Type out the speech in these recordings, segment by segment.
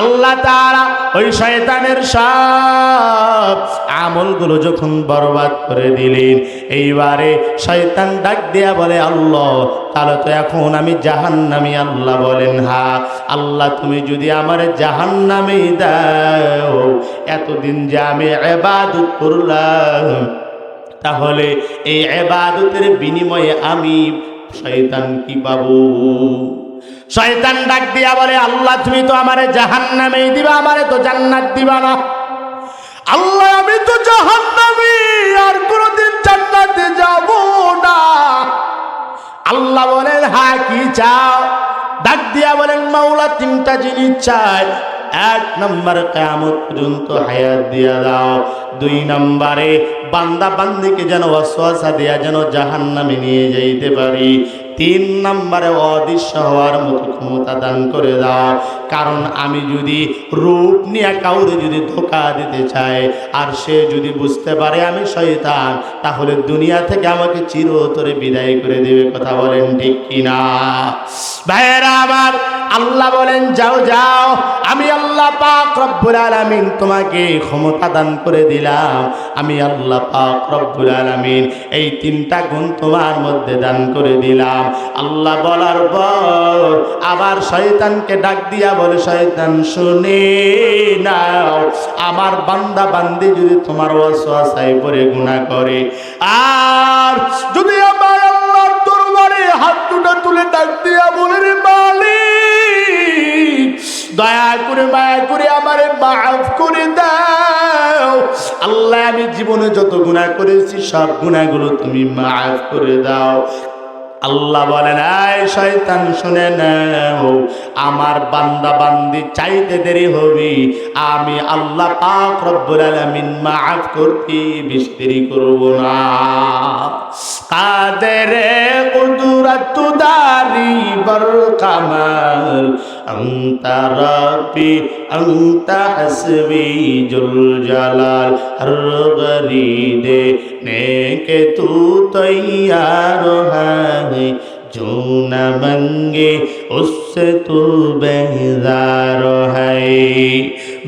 আল্লাহ তাআলা ওই শয়তানের সব আমলগুলো যখন বরবাদ করে দিলেন, এইবারে শয়তান ডাক দিয়া বলে, আল্লাহ তাহলে তো এখন আমি জাহান্নামী। আল্লাহ বলেন, হ্যাঁ আল্লাহ তুমি যদি আমার জাহান্নামে দাও, এতদিন যে আমি ইবাদত করলাম, তাহলে এই ইবাদতের বিনিময়ে আমি শয়তান কি পাবো? শয়তান ডাক দিয়া বলে, আল্লাহ তুমি তো আমারে জাহান্নামেই দিবা, আমারে তো জান্নাত দিবা না। আল্লাহ আমি তো জাহান্নামী, আর কোনোদিন জান্নাতে যাব না। আল্লাহ বলেন, হ্যাঁ কি চাও? ডাক দিয়া বলেন, মাওলা তিনটা জিনিস চাই। এক নম্বর কিয়ামত পর্যন্ত হায়াত দিয়া দাও। দুই নম্বরে বান্দা বান্দিকে যেন ওয়াসওয়াসা দিয়া যেন জাহান্নামে নিয়ে যাইতে পারি। তিন নম্বরে অদৃশ্য হওয়ার মতো ক্ষমতা দান করে দাও। কারণ আমি যদি রূপ নিয়ে কাউরে যদি ধোঁকা দিতে চাই, আর সে যদি বুঝতে পারে আমি শয়তান, তাহলে দুনিয়া থেকে আমাকে চিরতরে বিদায় করে দেবে। কথা বলেন ঠিক কিনা? ভাইয়েরা আমার, আল্লাহ বলেন, যাও যাও, আমি আল্লাহ পাক রব্বুল আলামিন তোমাকে ক্ষমতা দান করে দিলাম। আমি আল্লাহ পাক রব্বুল আলামিন এই তিনটা গুণ তোমার মধ্যে দান করে দিলাম। আল্লাহ বলার পর আবার শয়তানকে ডাক দিয়া বলে, শয়তান শুনে নাও, আমার বান্দা বান্দি যদি তোমার ওয়াসওয়াসায় পড়ে গুনাহ করে, আর যদি আমার আল্লাহর দরবারে হাত দুটো তুলে ডাক দিয়া বলে, রে মালিক দয়া করে মায়া করে আমারে মাফ করে দাও। আল্লাহ আমি জীবনে যত গুনাহ করেছি সব গুনাহগুলো তুমি মাফ করে দাও। আল্লাহ বলেন, এই শয়তান শুনে নাও, আমার বান্দা বান্দি চাইতে দেরি হবে, আমি আল্লাহ পাক রব্বুল আলামিন মাফ করতে বেশি দেরি করব না। কাদের কুদরত দারি বর কামাল, আনতা রাব্বি আনতা হাসবি জুল জালাল, হর গরিদে নেকে তু তৈয়ার है, जो न मंगे उससे तू बेजार है।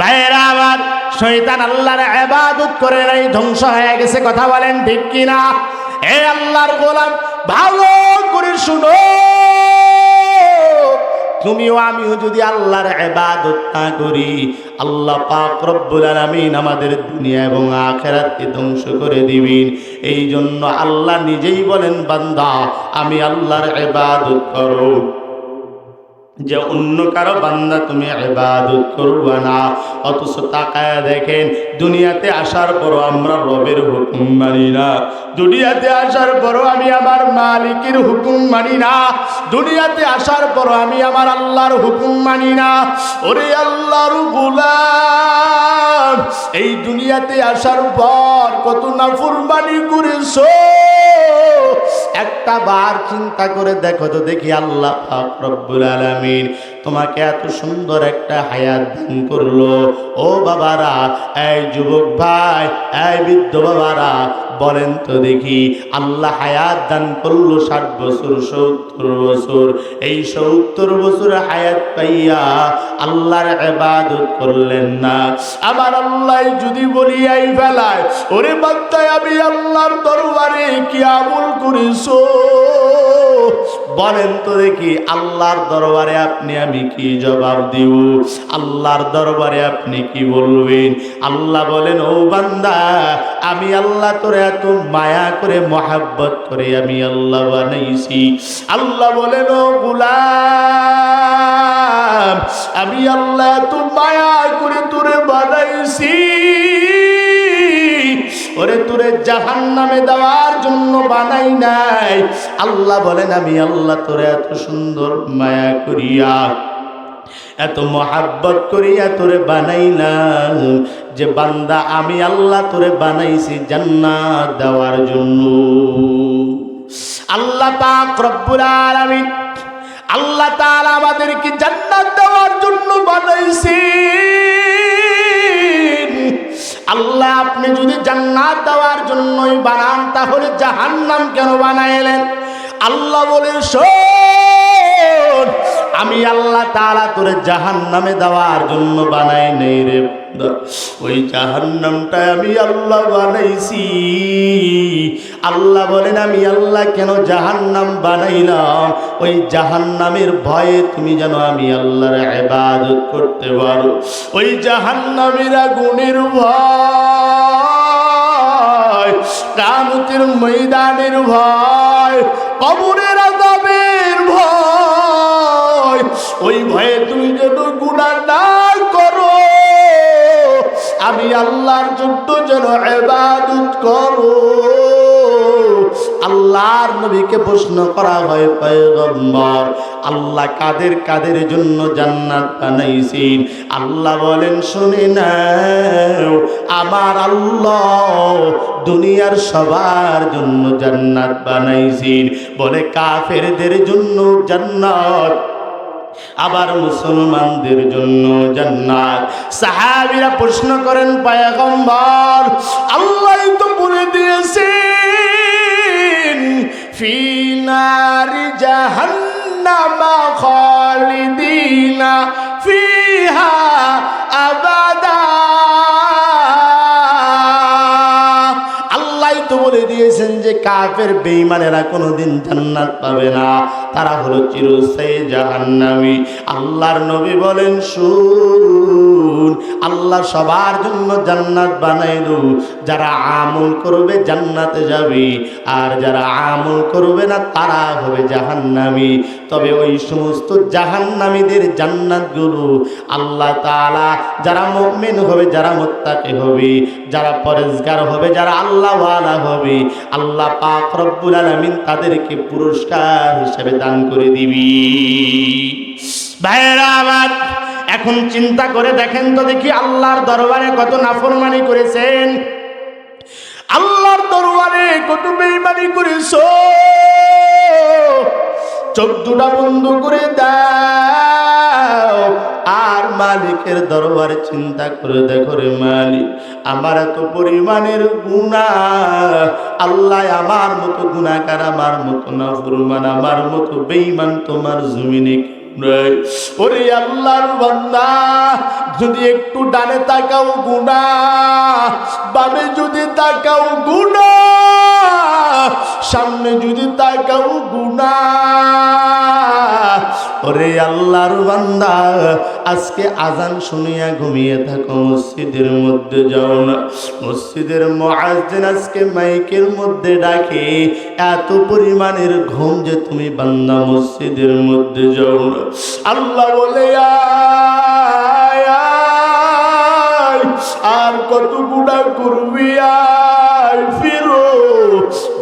ভাইরা আমার, শয়তান আল্লাহর ইবাদত করে নাই, ধ্বংস হয়ে গেছে। কথা বলেন ঠিক কিনা? এ আল্লাহর গোলাম, ভালো করে শুনো, তুমিও আমিও যদি আল্লাহর ইবাদত না করি, আল্লাহ পাক রব্বুল আলামিন আমাদের দুনিয়া এবং আখিরাতকে ধ্বংস করে দিবেন। এই জন্য আল্লাহ নিজেই বলেন, বান্দা আমি আল্লাহর ইবাদত করো, যে অন্য কারো বান্দা তুমি ইবাদত করবে না। অথচ তাকায়া দেখেন, দুনিয়াতে আসার পরও আমরা রবের হুকুম মানি না। দুনিয়াতে আসার পরও আমি আমার মালিকের হুকুম মানি না। দুনিয়াতে আসার পরও আমি আমার আল্লাহর হুকুম মানি না। ওরে আল্লাহর গোলাম, এই দুনিয়াতে আসার পর কত নাফরমানি করেছো, একটা বার চিন্তা করে দেখো তো দেখি। আল্লাহ পাক রব্বুল আলামিন তোমাকে এত সুন্দর একটা হায়াত দান করলো। ও বাবারা, এই যুবক ভাই, এই বৃদ্ধ বাবারা, বলেন তো দেখি, আল্লাহ হায়াত দান করলো 60 বছর, 70 বছর। এই 70 বছর হায়াত পাইয়া আল্লাহর ইবাদত করলেন না। আমার আল্লাহ যদি বলিয়াই ফেলায়, ওরে বান্দা আমি আল্লাহর দরবারে কি আমল করেছো, বলেন তো দেখি, আল্লাহর দরবারে আপনি আমি কি জবাব দিব? আল্লাহর দরবারে আপনি কি বলবেন? আল্লাহ বলেন, ও বান্দা, আমি আল্লাহ তোরে এত মায়া করে মহাব্বত করে আমি আল্লাহ বানাইছি। আল্লাহ বলেন, ও গোলাম, আমি আল্লাহ এত মায়া করে তোরে বানাইছি, ওরে তোরে জাহান্নামে দেওয়ার জন্য বানাই নাই। আল্লাহ বলেন, আমি আল্লাহ তোরে এত সুন্দর মায়া করিয়া, এত মহাব্বত করিয়া তোরে বানাইলাম, যে বান্দা আমি আল্লাহ তোরে বানাইছি জান্নাত দেওয়ার জন্য। আল্লাহ পাক রব্বুল আলামিন, আল্লাহ তাআলা আমাদেরকে জান্নাত দেওয়ার জন্য বানাইছি। আল্লাহ আপনি যদি জান্নাত দেওয়ার জন্যই বানান, তাহলে জাহান্নাম কেন বানাইলেন? আল্লাহ বলে, শোন, আমি আল্লাহ তাআলা তোরে জাহান্নামে দেওয়ার জন্য বানাই নাই রে, ওই জাহান্নামটা আমি আল্লাহ বানাইছি। আল্লাহ বলেন আমি আল্লাহ কেন জাহান্নাম বানাইলাম? ওই জাহান্নামের ভয়ে তুমি যেন আমি আল্লাহর ইবাদত করতে পারো। ওই জাহান্নামের আগুনের ভয়, কিয়ামতের ময়দানের ভয়, কবরের আযাবের ভয়, ওই ভয়ে তুমি যেন গুনাহ না করো, আমি আল্লাহর জন্য যেন ইবাদত করো। আল্লাহর নবীকে প্রশ্ন করা হয়, পয়গম্বর আল্লাহ কাদের কাদের জন্য জান্নাত বানাইছেন? আল্লাহ বলেন শুনে নাও, আমার আল্লাহ দুনিয়ার সবার জন্য জান্নাত বানাইছেন। বলে কাফেরদের জন্য জান্নাত, আবার মুসলমানদের জন্য জান্নাত। সাহাবীরা প্রশ্ন করেন, পয়গম্বর আল্লাহই তো বলে দিয়েছেন ফি নারি জাহান্নামা খালিদিনা ফিহা আবাদা। আল্লাহই তো বলে দিয়েছেন যে কাফের বেঈমানেরা কোনোদিন জান্নাত পাবে না, তারা হলো চিরস্থায়ী জাহান্নামী। আল্লাহর নবী বলেন শুন, আল্লাহ সবার জন্য জান্নাত বানাইলো, যারা আমল করবে জান্নাতে যাবে, আর যারা আমল করবে না তারা হবে জাহান্নামী। তবে ওই সমস্ত জাহান্নামীদের জান্নাতগুলো আল্লাহ তাআলা যারা মুমিন হবে, যারা মুত্তাকি হবে, যারা পরেজগার হবে, যারা আল্লাহওয়ালা হবে, আল্লাহ পাক রব্বুল আলামিন তাদেরকে পুরস্কার হিসেবে দান করে দিবি। ভাইরা আমার, এখন চিন্তা করে দেখেন তো দেখি আল্লাহর দরবারে কত নাফরমানি করেছেন, আল্লাহর দরবারে কত বেঈমানি করেছো। চোখ দুটা বন্ধ করে দাও আর মালিকের দরবারে চিন্তা করে দেখো রে মালিক, আমার এত পরিমাণের গুনাহ, আল্লাহ আমার মতো গুনাহগার, আমার মতো নাফরমান, আমার মতো বেঈমান তোমার জমিনে ওরে আল্লাহর বান্দা, যদি একটু ডানে তাকাও গুনাহ, বামে যদি তাকাও গুনাহ, সামনে যদি তাকাও গুনাহ। ওরে আল্লাহর বান্দা, আজকে আজান শুনিয়া ঘুমিয়ে থাকো, মসজিদের মধ্যে যাও না। মসজিদের মুয়াজ্জিন আজকে মাইকের মধ্যে ডাকে, এত পরিমাণের ঘুম যে তুমি বান্দা মসজিদের মধ্যে যাও না। আল্লাহ বলে আয় আয়, আর কত গুনাহ করবি, আয় ফিরো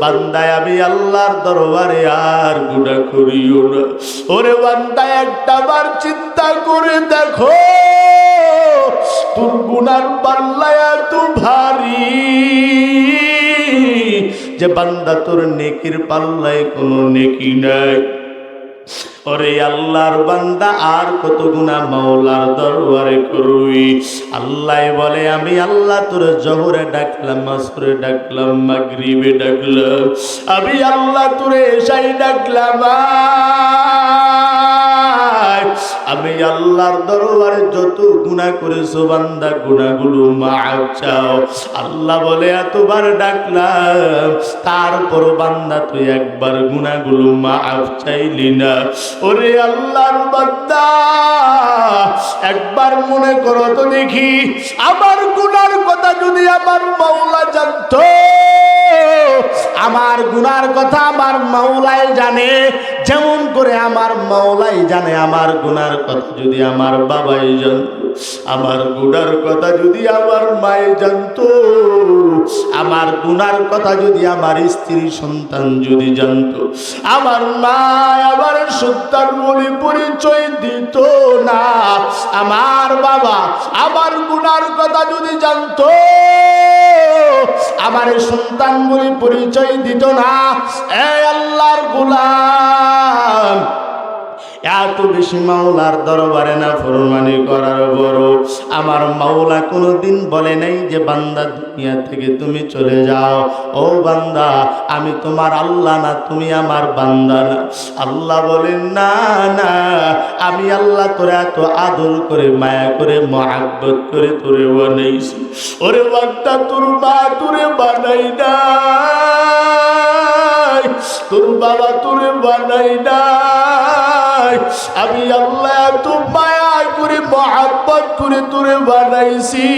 বান্দায়, আমি আল্লাহর দরবারে আর গুনাহ করিও না। ওরে বান্দা, একটা বার চিন্তা করে দেখো, তোর গুনার পাল্লা এত ভারী যে বান্দা তোর নেকির পাল্লায় কোনো নেকি নাই। ওরে আল্লাহর বান্দা, আর কত গুনাহ মাওলার দরবারে করবি। আল্লাহ বলে আমি আল্লাহ তোর জোহরে ডাকলাম, আসরে ডাকলাম, মাগরিবে ডাকলাম, আমি আল্লাহ তোরে এশায় ডাকলাম, আমি আল্লাহর দরবারে যত গুনাহ করেছো বান্দা, গুনাহগুলো মাফ চাও। আল্লাহ বলে এতবার ডাকলাম, তারপর বান্দা তুই একবার গুনাহগুলো মাফ চাইলি না। ওরে আল্লাহর বান্দা, একবার মনে করো তো দেখি, আমার গুনার কথা যদি আমার মাওলা জানতো, আমার গুনার কথা আমার মাওলাই জানে, যেমন করে আমার মাওলাই জানে আমার গুনার কথা যদি আমার বাবাই জানতো, আমার গুনার কথা যদি আমার মায়ে জানতো, আমার গুনার কথা যদি আমার স্ত্রী সন্তান যদি জানতো, আমার মা আমার সন্তান বলে পরিচয় দিত না, আমার বাবা আমার গুনার কথা যদি জানতো, আমার সন্তান বলে পরিচয় দিত না। এ আল্লাহর গোলাম, এত বেশি মাওলার দরবারে না ফরমানি করার বড় আমার মাওলা কোনোদিন বলে নাই যে বান্দা দুনিয়া থেকে তুমি চলে যাও। ও বান্দা, আমি তোমার আল্লাহ না, তুমি আমার বান্দা না। আল্লাহ বলেন না না, আমি আল্লাহ তোরে এত আদর করে মায়া করে মহাব্বত করে তোরে বানাইছি। ওরে বান্দা, তোর মা তোরে বানাই নাই, তোর বাবা তোরে বানাই নাই, আমি আল্লাহ এত মায়া করে মহাব্বত করে তোরে বানাইছি।